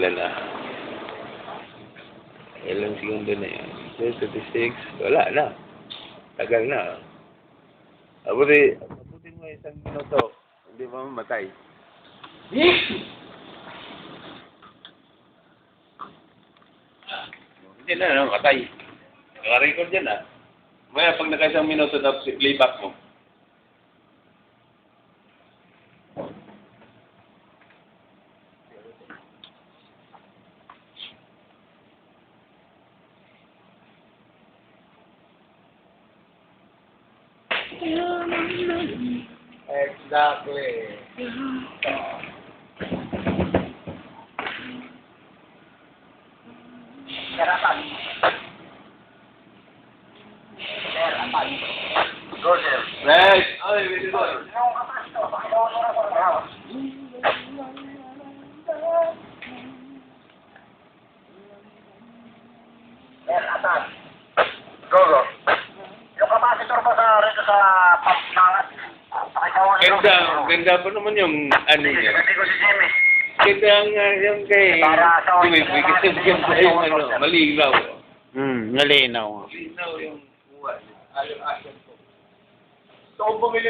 ilan na? Ilang segundo na yan? 36. Wala na. Tagal na. Abutin mo isang minuto. Hindi ba mamatay? Hindi na, matay. Naka-record yan, ah. Maya, pag naka-isang minuto, tapos playback mo. Exactly. Sarapan. Sarapan. Go, sir. Right! Ay, very good. Sarapan. Go, go. Yung capacitor ba rito sa pump nangat? Ganda pa naman yung ano niya. Hindi ko si Jimmy. Ganda yung kay Jimmy, kasi ganda yung ano, malinaw. Nalinaw. Malinaw yung buwan. Alam-alam ko. So, kung bumili